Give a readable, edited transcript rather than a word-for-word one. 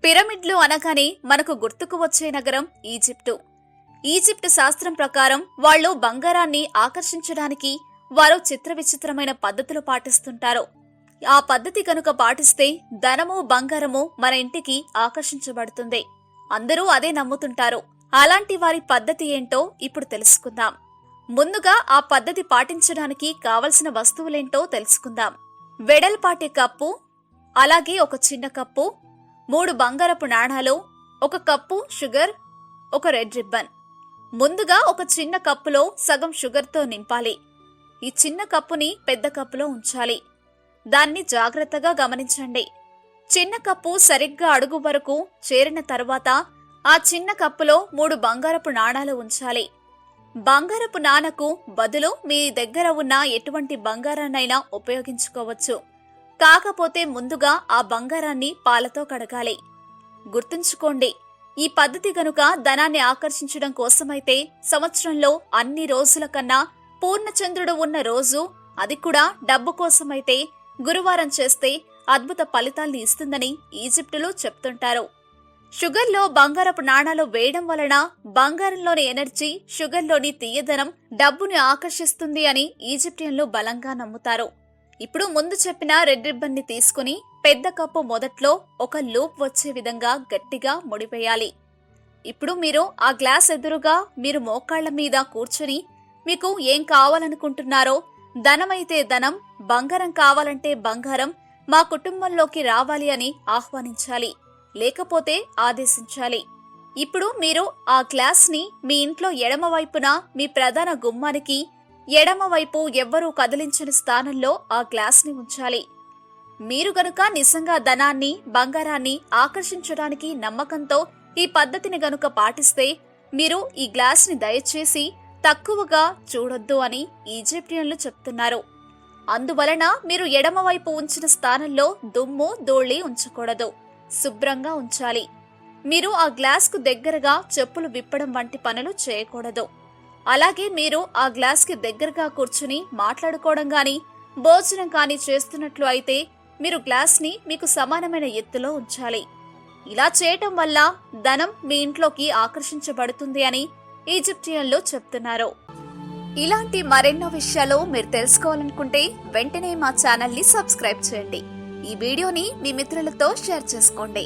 పిరమిడ్లు అనగానే మనకు గుర్తుకు వచ్చే నగరం ఈజిప్టు. ఈజిప్టు శాస్త్రం ప్రకారం వాళ్ళు బంగారాన్ని ఆకర్షించడానికి వారు చిత్ర విచిత్రమైన పద్ధతులు పాటిస్తుంటారు. ఆ పద్ధతి కనుక పాటిస్తే ధనము బంగారము మన ఇంటికి ఆకర్షించబడుతుంది. అందరూ అదే నమ్ముతుంటారు. అలాంటి వారి పద్ధతి ఏంటో ఇప్పుడు తెలుసుకుందాం. ముందుగా ఆ పద్ధతి పాటించడానికి కావలసిన వస్తువులేంటో తెలుసుకుందాం. వెడల్పాటి కప్పు, అలాగే ఒక చిన్న కప్పు, 3 బంగారపు నాణాలు, 1 కప్పు షుగర్, 1 రెడ్ రిబ్బన్. ముందుగా ఒక చిన్న కప్పులో సగం షుగర్తో నింపాలి. ఈ చిన్న కప్పుని పెద్ద కప్పులో ఉంచాలి. దాన్ని జాగ్రత్తగా గమనించండి. చిన్న కప్పు సరిగ్గా అడుగు వరకు చేరిన తర్వాత ఆ చిన్న కప్పులో 3 బంగారపు నాణాలు ఉంచాలి. బంగారపు నాణకు బదులు మీ దగ్గర ఉన్న ఎటువంటి బంగారాన్నైనా ఉపయోగించుకోవచ్చు. కాకపోతే ముందుగా ఆ బంగారాన్ని పాలతో కడగాలి. గుర్తుంచుకోండి, ఈ పద్ధతి గనుక ధనాన్ని ఆకర్షించడం కోసమైతే సంవత్సరంలో అన్ని రోజుల కన్నా పూర్ణచంద్రుడు ఉన్న రోజు, అది కూడా డబ్బు కోసమైతే గురువారం చేస్తే అద్భుత ఫలితాల్ని ఇస్తుందని ఈజిప్టులో చెప్తుంటారు. షుగర్లో బంగారపు నాణాలు వేయడం వలన బంగారంలోని ఎనర్జీ షుగర్లోని తీయదనం డబ్బుని ఆకర్షిస్తుంది అని ఈజిప్టియన్లు బలంగా నమ్ముతారు. ఇప్పుడు ముందు చెప్పిన రెడ్ రిబ్బన్ ని తీసుకుని పెద్ద కప్పు మొదట్లో ఒక లూప్ వచ్చే విధంగా గట్టిగా ముడివేయాలి. ఇప్పుడు మీరు ఆ గ్లాస్ ఎదురుగా మీరు మోకాళ్ల మీద కూర్చుని మీకు ఏం కావాలనుకుంటున్నారో, ధనమైతే ధనం, బంగారం కావాలంటే బంగారం మా కుటుంబంలోకి రావాలి అని ఆహ్వానించాలి, లేకపోతే ఆదేశించాలి. ఇప్పుడు మీరు ఆ గ్లాస్ ని మీ ఇంట్లో ఎడమ వైపున మీ ప్రధాన గుమ్మానికి ఎడమవైపు ఎవ్వరూ కదిలించని స్థానంలో ఆ గ్లాస్ ని ఉంచాలి. మీరు గనుక నిజంగా ధనాన్ని బంగారాన్ని ఆకర్షించడానికి నమ్మకంతో ఈ పద్ధతిని గనుక పాటిస్తే మీరు ఈ గ్లాస్ ని దయచేసి తక్కువగా చూడొద్దు అని ఈజిప్టియన్లు చెప్తున్నారు. అందువలన మీరు ఎడమవైపు ఉంచిన స్థానంలో దుమ్ము ధూళి ఉంచకూడదు, శుభ్రంగా ఉంచాలి. మీరు ఆ గ్లాస్ కు దగ్గరగా చెప్పులు విప్పడం వంటి పనులు చేయకూడదు. అలాగే మీరు ఆ గ్లాస్ కి దగ్గరగా కూర్చుని మాట్లాడుకోవడం గాని భోజనం కాని చేస్తున్నట్లు అయితే మీరు గ్లాస్ ని మీకు సమానమైన ఎత్తులో ఉంచాలి. ఇలా చేయటం వల్ల ధనం మీ ఇంట్లోకి ఆకర్షించబడుతుంది అని ఈజిప్టియన్లు చెప్తున్నారు. ఇలాంటి మరెన్నో విషయాలు మీరు తెలుసుకోవాలనుకుంటే వెంటనే మా ఛానల్ ని సబ్స్క్రైబ్ చేయండి. ఈ వీడియోని మీ మిత్రులతో షేర్ చేసుకోండి.